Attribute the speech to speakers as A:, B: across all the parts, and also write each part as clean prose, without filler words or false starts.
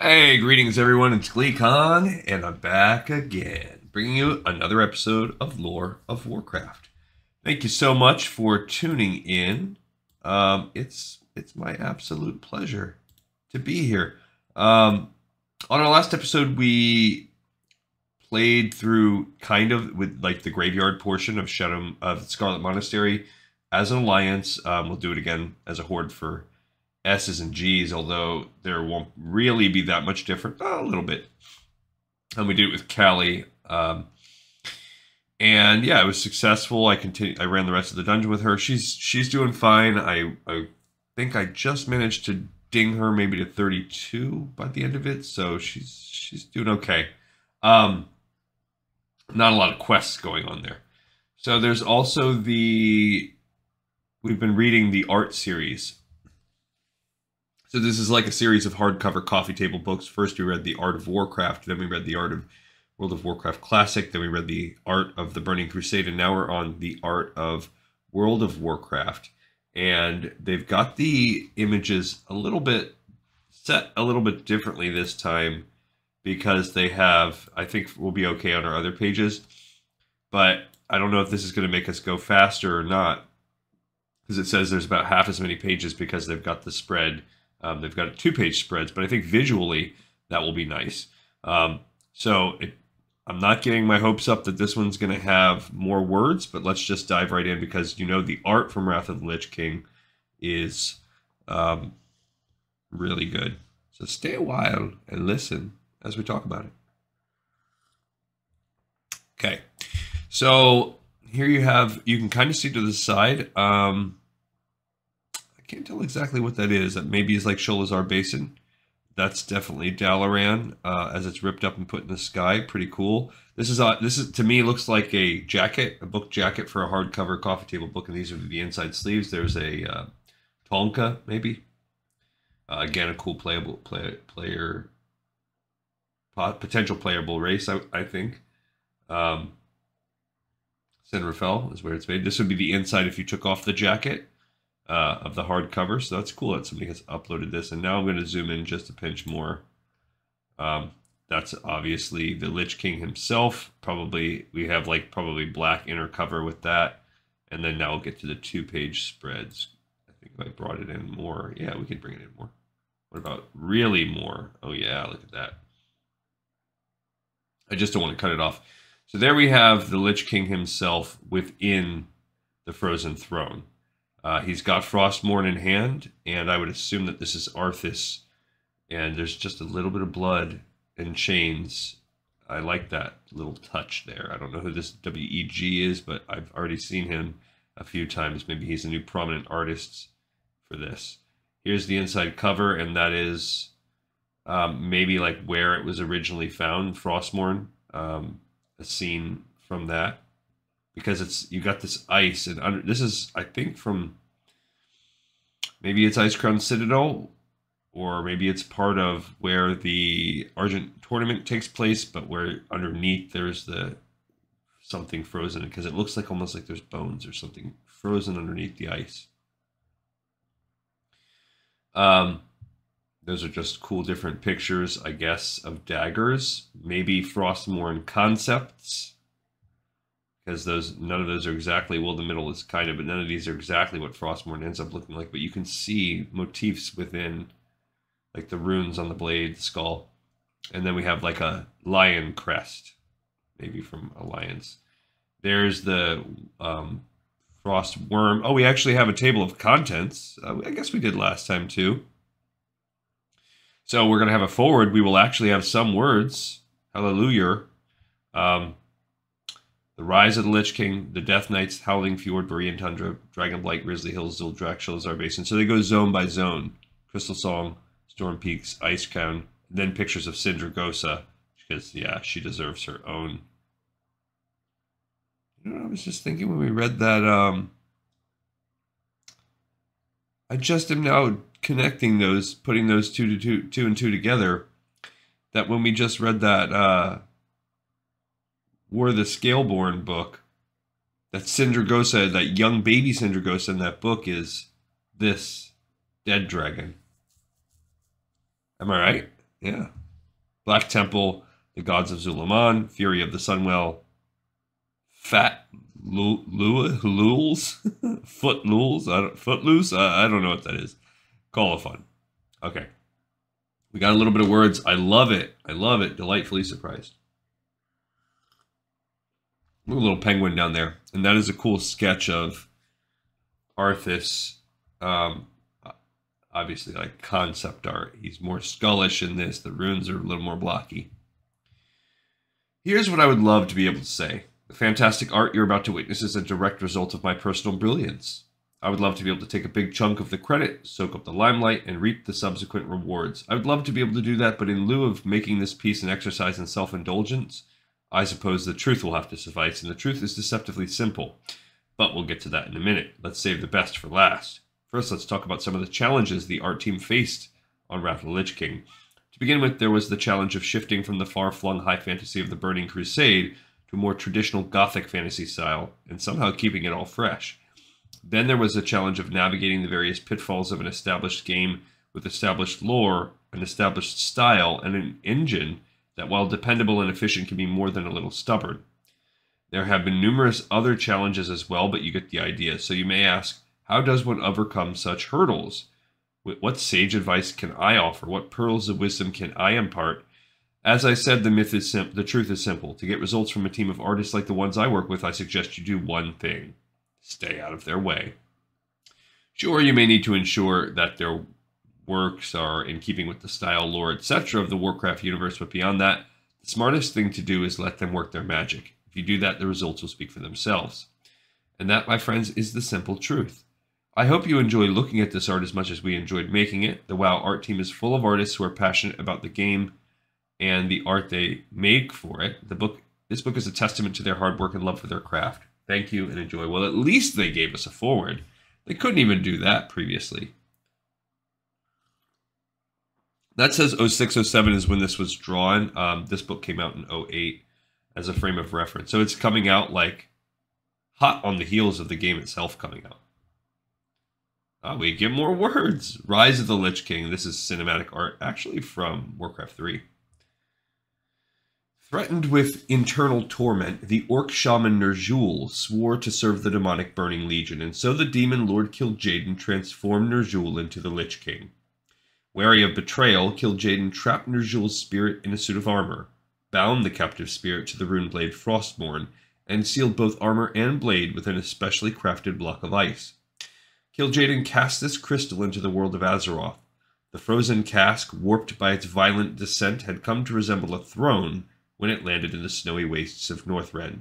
A: Hey, greetings everyone, it's GleeCon, and I'm back again, bringing you another episode of Lore of Warcraft. Thank you so much for tuning in. It's my absolute pleasure to be here. On our last episode, we played through kind of with like the graveyard portion of Shadow of Scarlet Monastery as an alliance. We'll do it again as a horde for S's and G's, although there won't really be that much different. A little bit. And we did it with Callie. And yeah, it was successful. I ran the rest of the dungeon with her. She's doing fine. I think I just managed to ding her maybe to 32 by the end of it, so she's doing okay. Not a lot of quests going on there. So there's also we've been reading the art series. So this is like a series of hardcover coffee table books. First we read The Art of Warcraft, then we read The Art of World of Warcraft Classic, then we read The Art of the Burning Crusade, and now we're on The Art of World of Warcraft. And they've got the images set a little bit differently this time because they have, I think we'll be okay on our other pages, but I don't know if this is going to make us go faster or not, because it says there's about half as many pages because they've got the spread. They've got 2-page spreads, but I think visually that will be nice. I'm not getting my hopes up that this one's going to have more words, but let's just dive right in because the art from Wrath of the Lich King is really good. So stay a while and listen as we talk about it. Okay, so here you can kind of see to the side. I can't tell exactly what that is. That maybe is like Sholazar Basin. That's definitely Dalaran as it's ripped up and put in the sky. Pretty cool. This is to me looks like a jacket, a book jacket for a hardcover coffee table book, and these are the inside sleeves. There's a Tonka maybe. Again, a cool potential playable race. I think. Sinrafel is where it's made. This would be the inside if you took off the jacket. Of the hardcover, so that's cool that somebody has uploaded this. And now I'm going to zoom in just a pinch more. That's obviously the Lich King himself. Probably we have probably black inner cover with that, and then now we'll get to the 2-page spreads. I think if I brought it in more, yeah, we can bring it in more. What about really more? Oh yeah, look at that. I just don't want to cut it off. So there we have the Lich King himself within the Frozen Throne. He's got Frostmourne in hand, and I would assume that this is Arthas. And there's just a little bit of blood and chains. I like that little touch there. I don't know who this WEG is, but I've already seen him a few times. Maybe he's a new prominent artist for this. Here's the inside cover, and that is maybe like where it was originally found, Frostmourne. A scene from that. Because you got this ice, and this is, I think, from maybe it's Icecrown Citadel, or maybe it's part of where the Argent tournament takes place, but where underneath there's something frozen, because it looks like almost like there's bones or something frozen underneath the ice. Those are just cool different pictures, I guess, of daggers, maybe Frostmourne concepts. Because none of those are exactly, well, the middle is kind of, but none of these are exactly what Frostmourne ends up looking like. But you can see motifs within, like the runes on the blade, skull. And then we have like a lion crest, maybe from Alliance. There's the frost worm. Oh, we actually have a table of contents. I guess we did last time too. So we're going to have a forward. We will actually have some words. Hallelujah. The Rise of the Lich King, the Death Knights, Howling Fjord, Borean Tundra, Dragonblight, Grizzly Hills, Zuldrak, Sholazar Basin. So they go zone by zone. Crystal Song, Storm Peaks, Icecrown, then pictures of Sindragosa, because, yeah, she deserves her own. I was just thinking when we read that, I just am now connecting those, putting those two and two together, that when we just read that, War of the Scaleborn book, that Sindragosa, that young baby Sindragosa in that book is this dead dragon. Am I right? Yeah. Black Temple, the gods of Zulaman, Fury of the Sunwell, Fat Lulz, Footloose. I don't know what that is. Call of Fun. Okay. We got a little bit of words. I love it. I love it. Delightfully surprised. Look, a little penguin down there. And that is a cool sketch of Arthas. Obviously, like concept art. He's more skullish in this. The runes are a little more blocky. Here's what I would love to be able to say. The fantastic art you're about to witness is a direct result of my personal brilliance. I would love to be able to take a big chunk of the credit, soak up the limelight, and reap the subsequent rewards. I would love to be able to do that, but in lieu of making this piece an exercise in self-indulgence, I suppose the truth will have to suffice, and the truth is deceptively simple. But we'll get to that in a minute. Let's save the best for last. First, let's talk about some of the challenges the art team faced on Wrath of the Lich King. To begin with, there was the challenge of shifting from the far-flung high fantasy of the Burning Crusade to a more traditional Gothic fantasy style, and somehow keeping it all fresh. Then there was the challenge of navigating the various pitfalls of an established game with established lore, an established style, and an engine that, while dependable and efficient, can be more than a little stubborn. There have been numerous other challenges as well, but you get the idea. So you may ask, how does one overcome such hurdles? What sage advice can I offer? What pearls of wisdom can I impart? As I said, the truth is simple. To get results from a team of artists like the ones I work with, I suggest you do one thing. Stay out of their way. Sure, you may need to ensure that their works are in keeping with the style, lore, etc. of the Warcraft universe, but beyond that, the smartest thing to do is let them work their magic. If you do that, the results will speak for themselves. And that, my friends, is the simple truth. I hope you enjoy looking at this art as much as we enjoyed making it. The WoW art team is full of artists who are passionate about the game and the art they make for it. This book is a testament to their hard work and love for their craft. Thank you and enjoy. Well, at least they gave us a forward. They couldn't even do that previously. That says 0607 is when this was drawn. This book came out in 08 as a frame of reference. So it's coming out like hot on the heels of the game itself coming out. We get more words. Rise of the Lich King. This is cinematic art, actually from Warcraft 3. Threatened with internal torment, the orc shaman Ner'zhul swore to serve the demonic Burning Legion, and so the demon Lord Kil'jaeden transformed Ner'zhul into the Lich King. Wary of betrayal, Kil'jaeden trapped Ner'zhul's spirit in a suit of armor, bound the captive spirit to the rune blade Frostmourne, and sealed both armor and blade with an especially crafted block of ice. Kil'jaeden cast this crystal into the world of Azeroth. The frozen cask, warped by its violent descent, had come to resemble a throne when it landed in the snowy wastes of Northrend.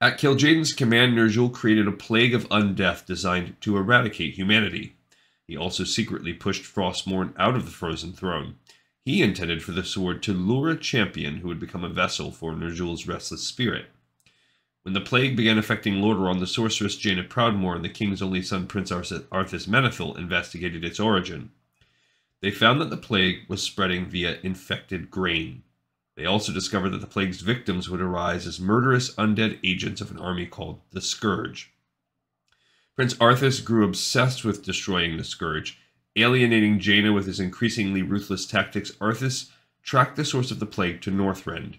A: At Kil'jaeden's command, Ner'zhul created a plague of undeath designed to eradicate humanity. He also secretly pushed Frostmourne out of the frozen throne. He intended for the sword to lure a champion who would become a vessel for Ner'zhul's restless spirit. When the plague began affecting Lordaeron, the sorceress Jaina Proudmoore and the king's only son Prince Arthas Menethil investigated its origin. They found that the plague was spreading via infected grain. They also discovered that the plague's victims would arise as murderous undead agents of an army called the Scourge. Prince Arthas grew obsessed with destroying the Scourge. Alienating Jaina with his increasingly ruthless tactics, Arthas tracked the source of the plague to Northrend.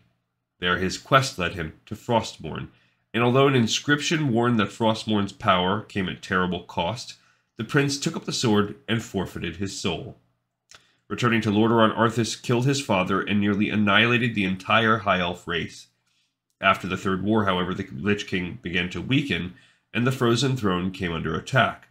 A: There his quest led him to Frostmourne, and although an inscription warned that Frostmourne's power came at terrible cost, the prince took up the sword and forfeited his soul. Returning to Lordaeron, Arthas killed his father and nearly annihilated the entire High Elf race. After the Third War, however, the Lich King began to weaken, and the Frozen Throne came under attack.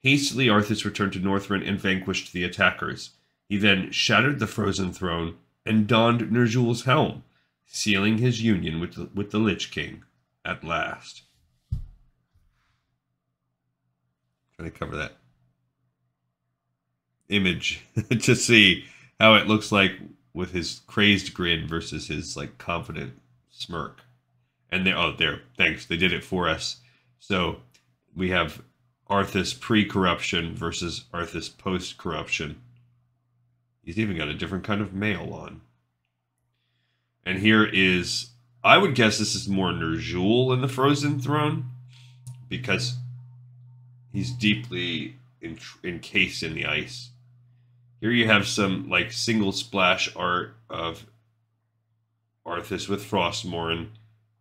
A: Hastily, Arthas returned to Northrend and vanquished the attackers. He then shattered the Frozen Throne and donned Ner'zhul's helm, sealing his union with the Lich King at last. Trying to cover that image to see how it looks like with his crazed grin versus his like confident smirk. And there, thanks, they did it for us. So we have Arthas pre-corruption versus Arthas post-corruption. He's even got a different kind of mail on. And here is, I would guess this is more Ner'zhul in the Frozen Throne, because he's deeply encased in the ice. Here you have some like single splash art of Arthas with Frostmourne,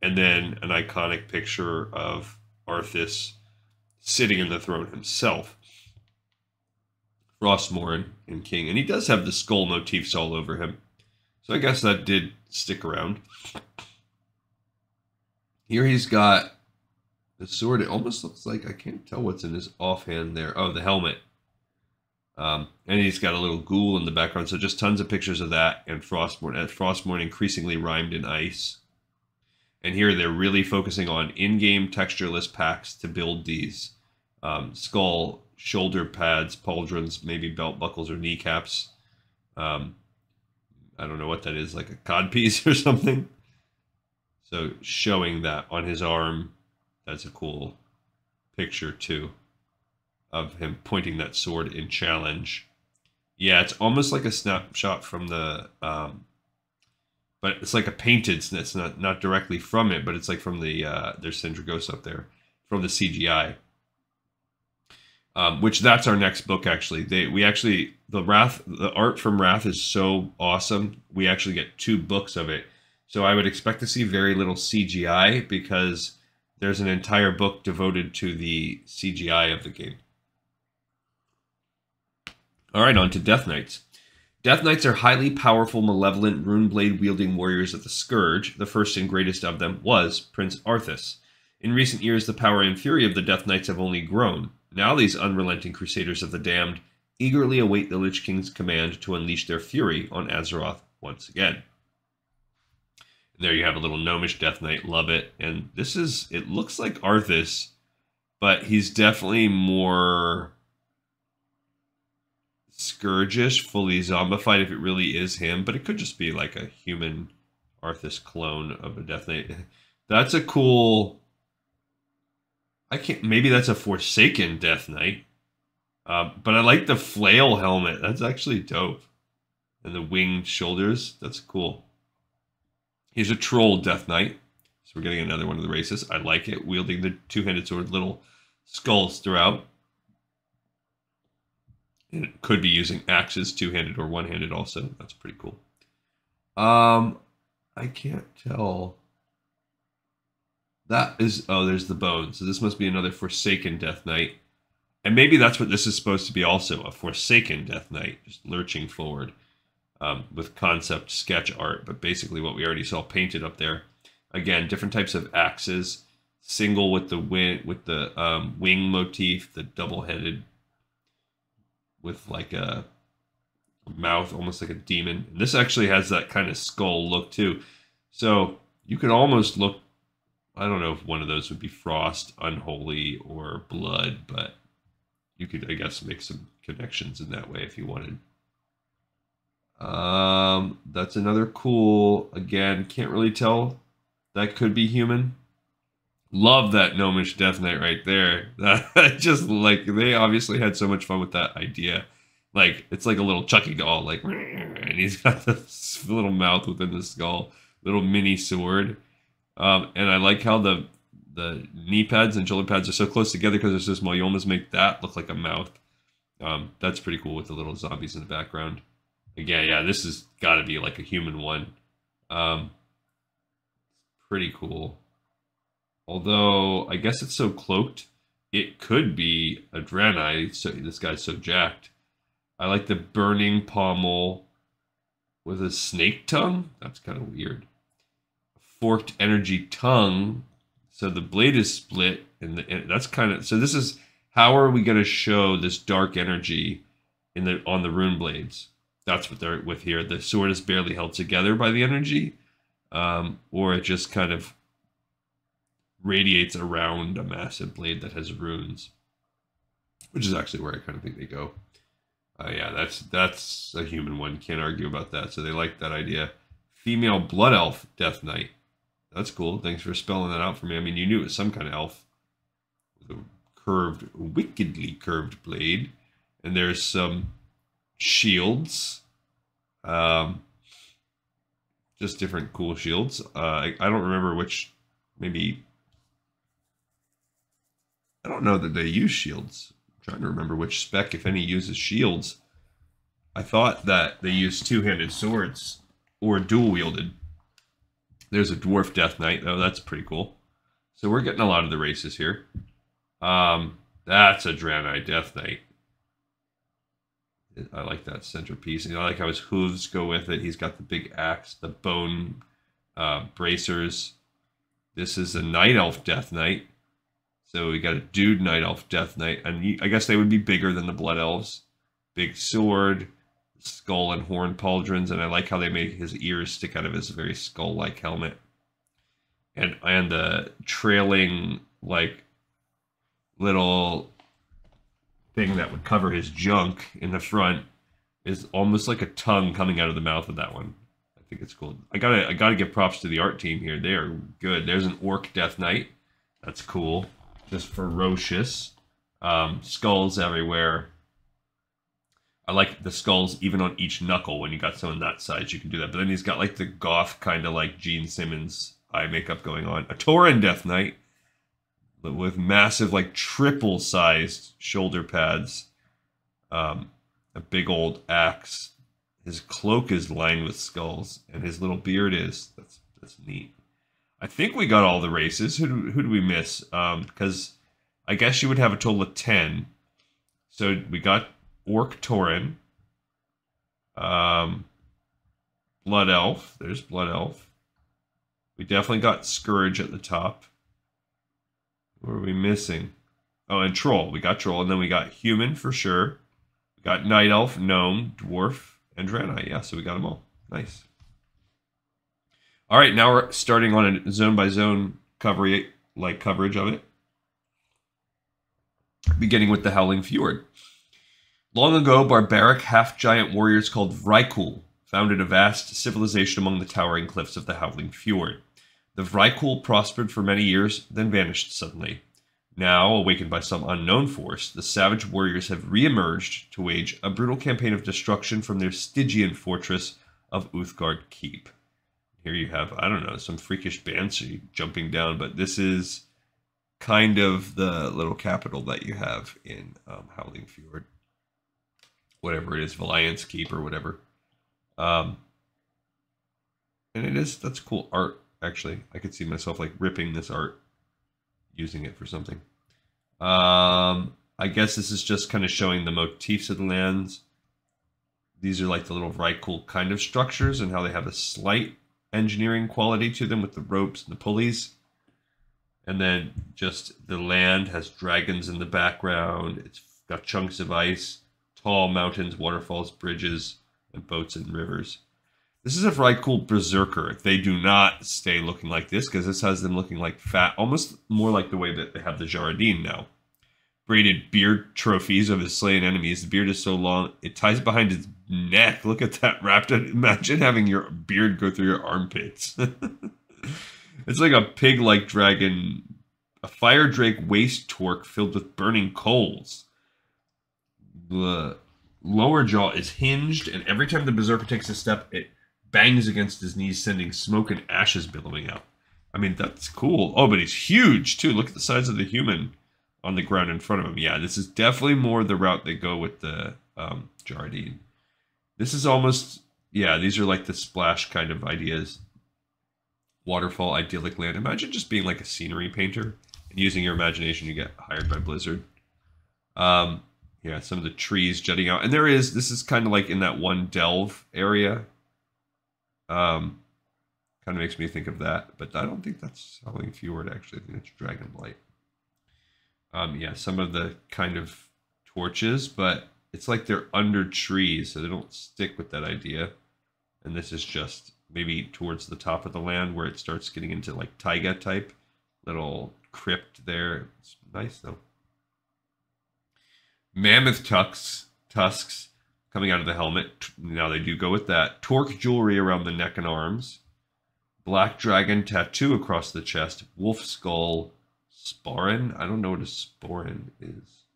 A: and then an iconic picture of Arthas sitting in the throne himself. Frostmourne and King, and he does have the skull motifs all over him, so I guess that did stick around. Here he's got the sword. It almost looks like, I can't tell what's in his offhand there. Oh, the helmet. And he's got a little ghoul in the background, so just tons of pictures of that, and Frostmourne increasingly rhymed in ice. And here they're really focusing on in-game textureless packs to build these skull, shoulder pads, pauldrons, maybe belt buckles or kneecaps. I don't know what that is, like a codpiece or something. So showing that on his arm, that's a cool picture too, of him pointing that sword in challenge. Yeah, it's almost like a snapshot from the, but it's like a painted, it's not directly from it, but it's like from the, there's Syndragos up there, from the CGI. Which that's our next book, actually. The art from Wrath is so awesome. We actually get 2 books of it. So I would expect to see very little CGI, because there's an entire book devoted to the CGI of the game. All right, on to Death Knights. Death Knights are highly powerful, malevolent, runeblade-wielding warriors of the Scourge. The first and greatest of them was Prince Arthas. In recent years, the power and fury of the Death Knights have only grown. Now these unrelenting crusaders of the damned eagerly await the Lich King's command to unleash their fury on Azeroth once again. And there you have a little gnomish Death Knight. Love it. And this is, it looks like Arthas, but he's definitely more Scourgish, fully zombified if it really is him, but it could just be like a human Arthas clone of a Death Knight. That's a cool, maybe that's a Forsaken Death Knight. But I like the flail helmet. That's actually dope. And the winged shoulders. That's cool. He's a troll Death Knight. So we're getting another one of the races. I like it. Wielding the 2-handed sword, little skulls throughout. And it could be using axes, 2-handed or 1-handed also. That's pretty cool. I can't tell. That is, oh, there's the bone. So this must be another Forsaken Death Knight. And maybe that's what this is supposed to be also, a Forsaken Death Knight, just lurching forward with concept sketch art. But basically what we already saw painted up there. Again, different types of axes, single with the wing motif, the double-headed with like a mouth, almost like a demon. And this actually has that kind of skull look too. So you could almost look, I don't know if one of those would be Frost, Unholy, or Blood, but you could, I guess, make some connections in that way if you wanted. That's another cool, again, can't really tell. That could be human. Love that gnomish Death Knight right there. That just, like, they obviously had so much fun with that idea. Like, it's like a little Chucky doll, like, and he's got this little mouth within the skull, little mini sword. And I like how the knee pads and shoulder pads are so close together because they're so small. You almost make that look like a mouth. That's pretty cool with the little zombies in the background. Again, yeah, this has got to be like a human one. Pretty cool. Although, I guess it's so cloaked, it could be a Draenei. So this guy's so jacked. I like the burning pommel with a snake tongue. That's kind of weird. Forked energy tongue. So the blade is split, and that's kind of, so this is, how are we going to show this dark energy on the rune blades? That's what they're with here. The sword is barely held together by the energy, or it just kind of radiates around a massive blade that has runes, which is actually where I kind of think they go. Yeah, that's a human one. Can't argue about that. So they like that idea. Female blood elf Death Knight. That's cool. Thanks for spelling that out for me. I mean, you knew it was some kind of elf with a curved, wickedly curved blade. And there's some shields. Just different cool shields. I don't remember which, maybe, I don't know that they use shields. I'm trying to remember which spec, if any, uses shields. I thought that they used two-handed swords or dual-wielded. There's a dwarf death knight, though. That's pretty cool. So we're getting a lot of the races here. That's a Draenei death knight. I like that centerpiece. And I like how his hooves go with it. He's got the big axe, the bone bracers. This is a night elf death knight. So we got a dude night elf death knight. And I guess they would be bigger than the blood elves. Big sword, skull and horn pauldrons. And I like how they make his ears stick out of his very skull-like helmet. And the trailing, like, little thing that would cover his junk in the front is almost like a tongue coming out of the mouth of that one. I think it's cool. I gotta give props to the art team here. They are good. There's an orc death knight. That's cool. Just ferocious. Skulls everywhere. I like the skulls even on each knuckle. When you got someone that size, you can do that. But then he's got like the goth kind of like Gene Simmons eye makeup going on. A Tauren death knight with massive, like, triple-sized shoulder pads, a big old axe. His cloak is lined with skulls, and his little beard is. That's neat. I think we got all the races. Who do we miss? Because I guess you would have a total of 10. So we got Orc Tauren, Blood Elf. There's Blood Elf. We definitely got Scourge at the top. What are we missing? Oh, and Troll. We got Troll, and then we got Human for sure. We got Night Elf, Gnome, Dwarf, and Draenei. Yeah, so we got them all. Nice. All right, now we're starting on a zone-by-zone coverage of it. Beginning with the Howling Fjord. Long ago, barbaric half-giant warriors called Vrykul founded a vast civilization among the towering cliffs of the Howling Fjord. The Vrykul prospered for many years, then vanished suddenly. Now, awakened by some unknown force, the savage warriors have re-emerged to wage a brutal campaign of destruction from their Stygian fortress of Uthgard Keep. Here you have, I don't know, some freakish banshee jumping down, but this is kind of the little capital that you have in Howling Fjord. Whatever it is, Valiant's Keep or whatever. And that's cool art. Actually, I could see myself like ripping this art, using it for something. I guess this is just kind of showing the motifs of the lands. These are like the little Vrykul kind of structures and how they have a slight engineering quality to them with the ropes and the pulleys. And then just the land has dragons in the background. It's got chunks of ice, tall mountains, waterfalls, bridges, and boats and rivers. This is a Vrykul Berserker. They do not stay looking like this because this has them looking like fat, almost more like the way that they have the Jardine now. Braided beard trophies of his slain enemies. The beard is so long, it ties behind his neck. Look at that wrapped up. Imagine having your beard go through your armpits. It's like a pig-like dragon, a fire drake waist torque filled with burning coals. The lower jaw is hinged, and every time the Berserker takes a step, it bangs against his knees, sending smoke and ashes billowing out. I mean, that's cool. Oh, but he's huge, too. Look at the size of the human on the ground in front of him. Yeah, this is definitely more the route they go with the Jardine. This is almost, yeah, these are like the splash kind of ideas. Waterfall, idyllic land. Imagine just being like a scenery painter and using your imagination to get hired by Blizzard. Yeah, some of the trees jutting out. And this is kind of like in that one delve area. Kind of makes me think of that, but I don't think that's Howling Fjord, actually. I think it's Dragonblight. Yeah, some of the kind of torches, but it's like they're under trees, so they don't stick with that idea. And this is just maybe towards the top of the land where it starts getting into like taiga type. Little crypt there. It's nice, though. Mammoth tusks coming out of the helmet. Now they do go with that. Torque jewelry around the neck and arms. Black dragon tattoo across the chest. Wolf skull sporran. I don't know what a sporran is.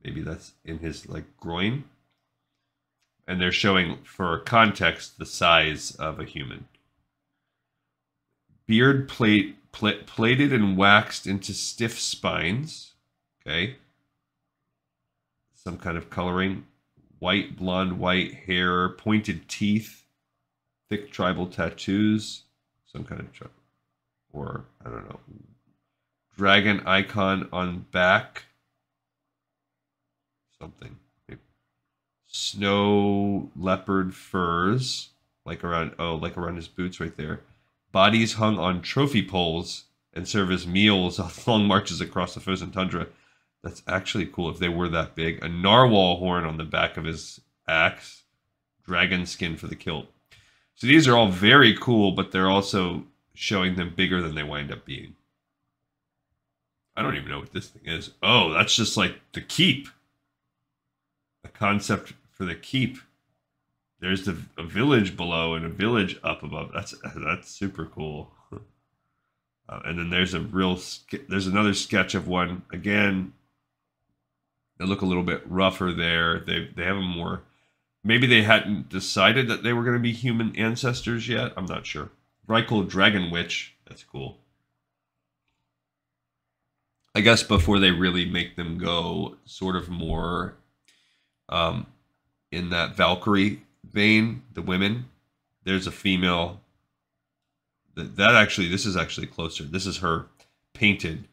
A: Maybe that's in his like groin. And they're showing, for context, the size of a human. Beard plated and waxed into stiff spines. Okay. Some kind of coloring. white, blonde, white hair, pointed teeth, thick tribal tattoos, some kind of or I don't know, dragon icon on back, something. Snow leopard furs, like around his boots right there. Bodies hung on trophy poles and serve as meals on long marches across the frozen tundra. That's actually cool if they were that big. A narwhal horn on the back of his axe. Dragon skin for the kilt. So these are all very cool, but they're also showing them bigger than they wind up being. I don't even know what this thing is. Oh, that's just like the keep. A concept for the keep. There's a village below and a village up above. That's super cool. And then there's there's another sketch of one again. They look a little bit rougher there. They have a more, maybe they hadn't decided that they were going to be human ancestors yet. I'm not sure. Reichel Dragon Witch. That's cool. I guess before they really make them go sort of more in that Valkyrie vein, the women, there's a female this is actually closer. This is her painted.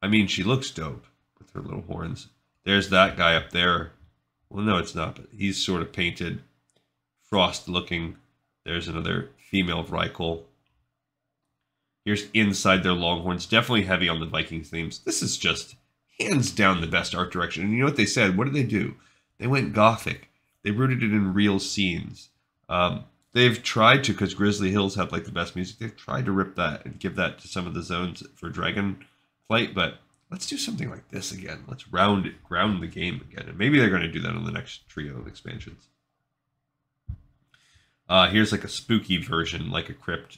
A: I mean, she looks dope with her little horns. There's that guy up there. Well, no, it's not, but he's sort of painted frost looking. There's another female Reichel. Here's inside their longhorns. Definitely heavy on the Vikings themes. This is just hands down the best art direction. And you know what they said? What did they do? They went gothic. They rooted it in real scenes. They've tried to, because Grizzly Hills had like the best music, they've tried to rip that and give that to some of the zones for Dragonflight, but let's do something like this again. Let's ground the game again. And maybe they're going to do that on the next trio of expansions. Here's like a spooky version, like a crypt.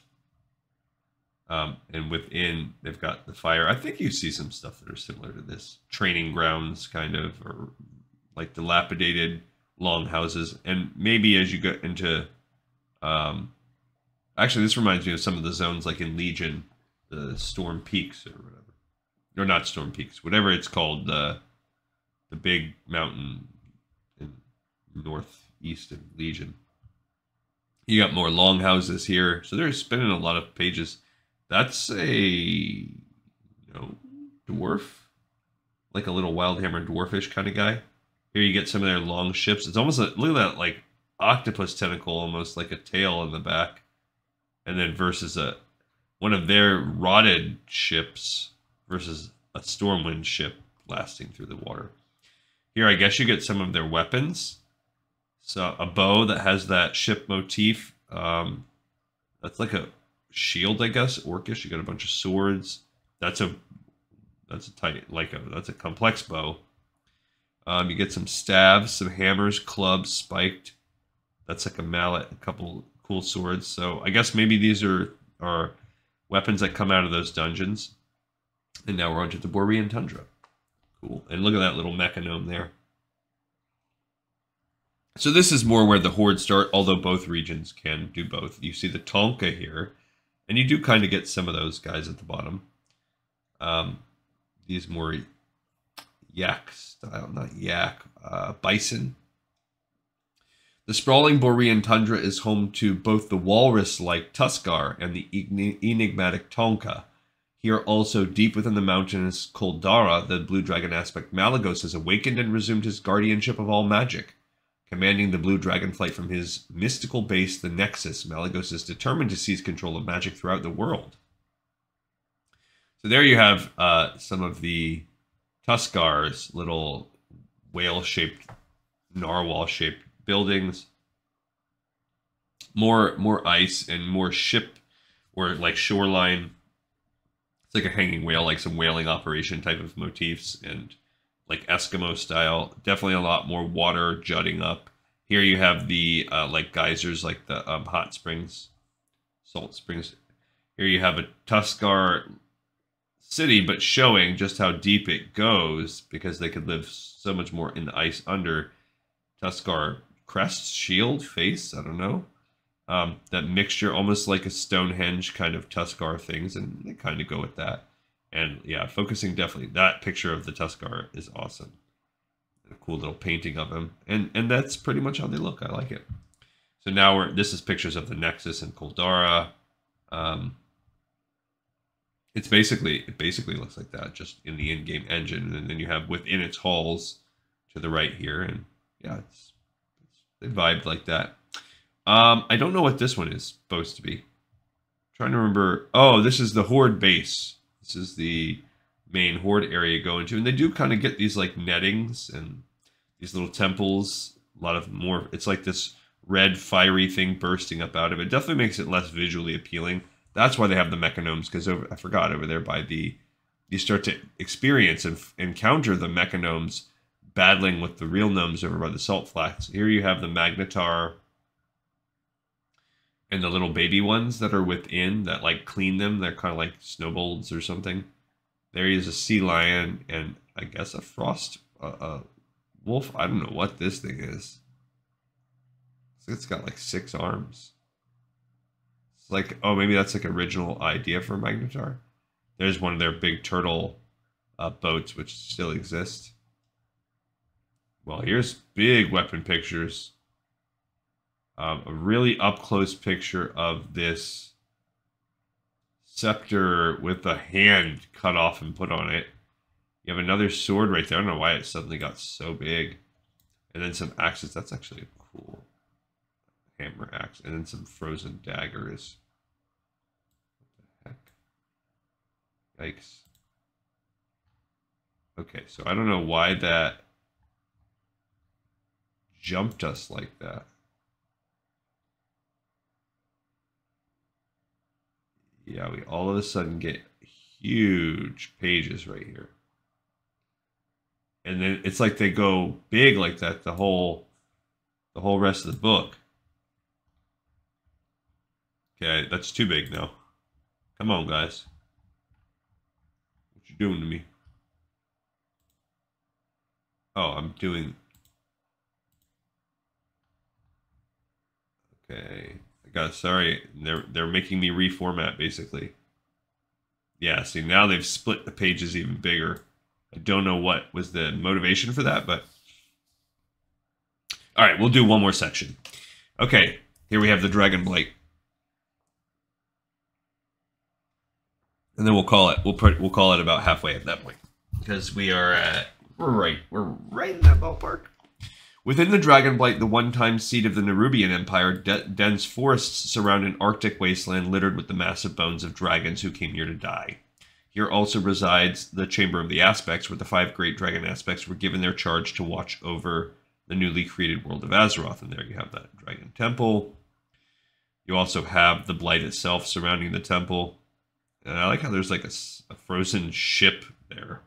A: And within, they've got the fire. I think you see some stuff that are similar to this. Training grounds, kind of, or like dilapidated longhouses. And maybe as you get into... actually, this reminds me of some of the zones like in Legion, the Storm Peaks or whatever. Or not Storm Peaks, whatever it's called, the big mountain in northeast of Legion. You got more longhouses here. So they're spinning a lot of pages. That's a dwarf, like a little Wildhammer dwarfish kind of guy. Here you get some of their long ships. It's almost like, look at that, like octopus tentacle, almost like a tail in the back. And then versus one of their rotted ships versus a Stormwind ship blasting through the water. Here, I guess you get some of their weapons. So a bow that has that ship motif. That's like a shield, I guess, orcish. You got a bunch of swords. That's a tight, that's a complex bow. You get some staves, some hammers, clubs, spiked. That's like a mallet, a couple cool swords. So I guess maybe these are weapons that come out of those dungeons. And now we're onto the Borean Tundra. Cool. And look at that little mechanome there. So this is more where the hordes start, although both regions can do both. You see the Tonka here, and you do kind of get some of those guys at the bottom. These more yak style, not yak, bison. The sprawling Borean Tundra is home to both the walrus-like Tuskar and the enigmatic Tonka. Here also, deep within the mountainous Koldara, the blue dragon aspect Malygos has awakened and resumed his guardianship of all magic. Commanding the blue dragonflight from his mystical base, the Nexus, Malygos is determined to seize control of magic throughout the world. So there you have some of the Tuskar's little whale-shaped, narwhal-shaped buildings. More ice and more ship or like shoreline. It's like a hanging whale, like some whaling operation type of motifs and like Eskimo style. Definitely a lot more water jutting up. Here you have the like geysers, like the hot springs, salt springs. Here you have a Tuskar city, but showing just how deep it goes because they could live so much more in the ice under. Tuskar crest, shield, face, I don't know. That mixture, almost like a Stonehenge kind of Tuskar things, and they kind of go with that. And yeah, focusing definitely, that picture of the Tuskar is awesome. A cool little painting of him, and that's pretty much how they look. I like it. So now this is pictures of the Nexus and Kuldara. It basically looks like that, just in the in-game engine, and then you have within its halls to the right here, and yeah, they vibed like that. I don't know what this one is supposed to be. I'm trying to remember. Oh, this is the Horde base. This is the main Horde area you go into, and they do kind of get these like nettings and these little temples. A lot of more. It's like this red fiery thing bursting up out of it. Definitely makes it less visually appealing. That's why they have the mechanomes, because I forgot over there by you start to experience and encounter the mechanomes battling with the real gnomes over by the salt flats. Here you have the Magnetar and the little baby ones that are within that like clean them. They're kind of like snowbolts or something. There is a sea lion and I guess a frost wolf. I don't know what this thing is. It's got like 6 arms. It's like, oh, maybe that's like original idea for Magnetar. There's one of their big turtle boats, which still exist. Well, here's big weapon pictures. A really up-close picture of this scepter with a hand cut off and put on it. You have another sword right there. I don't know why it suddenly got so big. And then some axes. That's actually a cool hammer axe. And then some frozen daggers. What the heck? Yikes. Okay, so I don't know why that jumped us like that. Yeah, we all of a sudden get huge pages right here. And then it's like they go big like that the whole rest of the book. Okay, that's too big now. Come on, guys. What you doing to me? Oh, I'm doing... Okay. Sorry, they're making me reformat basically. Yeah, see now they've split the pages even bigger. I don't know what was the motivation for that, but all right, we'll do one more section. Okay, here we have the Dragon Blight, and then we'll call it about halfway at that point because we're right in that ballpark. Within the Dragonblight, the one-time seat of the Nerubian Empire, dense forests surround an Arctic wasteland littered with the massive bones of dragons who came here to die. Here also resides the Chamber of the Aspects, where the 5 great dragon aspects were given their charge to watch over the newly created world of Azeroth. And there you have that dragon temple. You also have the Blight itself surrounding the temple. And I like how there's like a frozen ship there.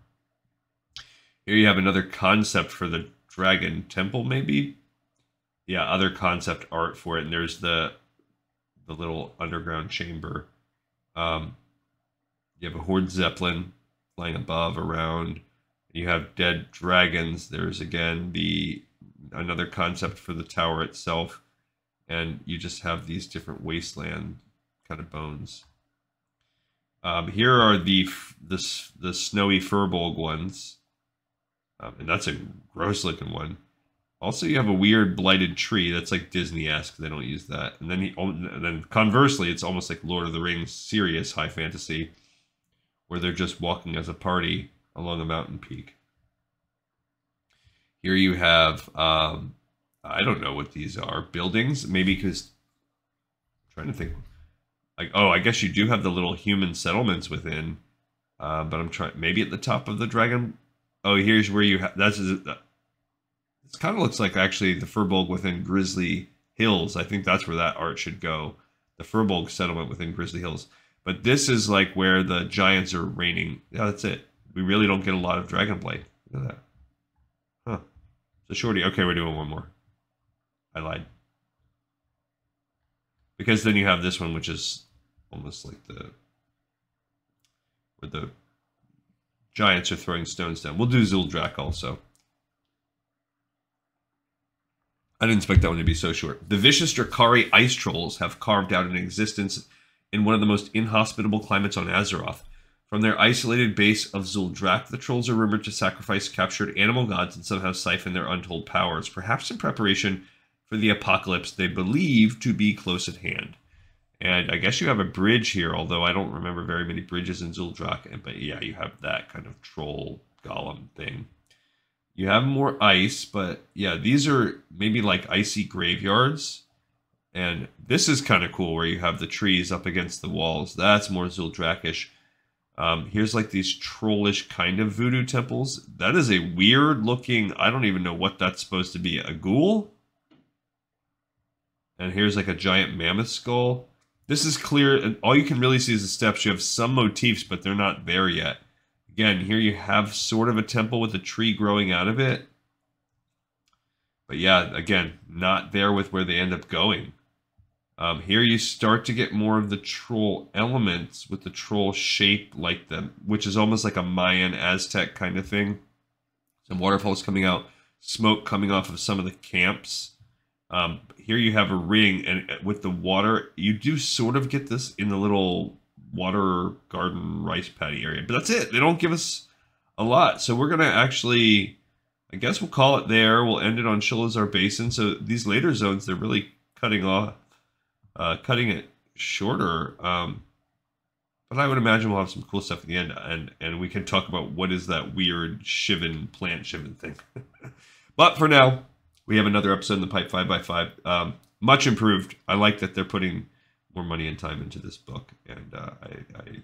A: Here you have another concept for the Dragon Temple, maybe? Yeah, other concept art for it. And there's the little underground chamber. You have a Horde Zeppelin flying above, around. You have dead dragons. There's, again, another concept for the tower itself. And you just have these different wasteland kind of bones. Here are the snowy Furbolg ones. And that's a gross looking one. Also, you have a weird blighted tree that's like Disney-esque. They don't use that. And then conversely, it's almost like Lord of the Rings, serious high fantasy, where they're just walking as a party along a mountain peak. Here you have, I don't know what these are. Buildings, maybe because I'm trying to think. Like, oh, I guess you do have the little human settlements within, but I'm trying. Maybe at the top of the dragon. Oh, here's where you have. It kind of looks like actually the Furbolg within Grizzly Hills. I think that's where that art should go. The Furbolg settlement within Grizzly Hills. But this is like where the giants are reigning. Yeah, that's it. We really don't get a lot of Dragonblight. Look at that. Huh. It's a shorty. Okay, we're doing one more. I lied. Because then you have this one, which is almost like where the giants are throwing stones down. We'll do Zuldrak also. I didn't expect that one to be so short. The vicious Drakari ice trolls have carved out an existence in one of the most inhospitable climates on Azeroth. From their isolated base of Zuldrak, the trolls are rumored to sacrifice captured animal gods and somehow siphon their untold powers, perhaps in preparation for the apocalypse they believe to be close at hand. And I guess you have a bridge here, although I don't remember very many bridges in Zuldrak. But yeah, you have that kind of troll golem thing. You have more ice, but yeah, these are maybe like icy graveyards. And this is kind of cool where you have the trees up against the walls. That's more Zuldrakish. Here's like these trollish kind of voodoo temples. That is a weird looking, I don't even know what that's supposed to be. A ghoul? And here's like a giant mammoth skull. This is clear, and all you can really see is the steps. You have some motifs, but they're not there yet. Again, here you have sort of a temple with a tree growing out of it. But yeah, again, not there with where they end up going. Here you start to get more of the troll elements with the troll shape like them, which is almost like a Mayan Aztec kind of thing. Some waterfalls coming out, smoke coming off of some of the camps. Here you have a ring, and with the water, you do sort of get this in the little water garden rice paddy area. But that's it. They don't give us a lot. So we're going to actually, I guess we'll call it there. We'll end it on Shilazar Basin. So these later zones, they're really cutting it shorter. But I would imagine we'll have some cool stuff at the end. And we can talk about what is that weird plant Shivan thing. But for now, we have another episode in the pipe, 5x5. Much improved. I like that they're putting more money and time into this book. And I'm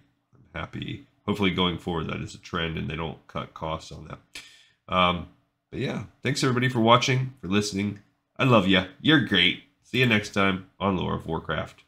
A: happy. Hopefully going forward, that is a trend and they don't cut costs on that. But yeah, thanks everybody for watching, for listening. I love you. You're great. See you next time on Lore of Warcraft.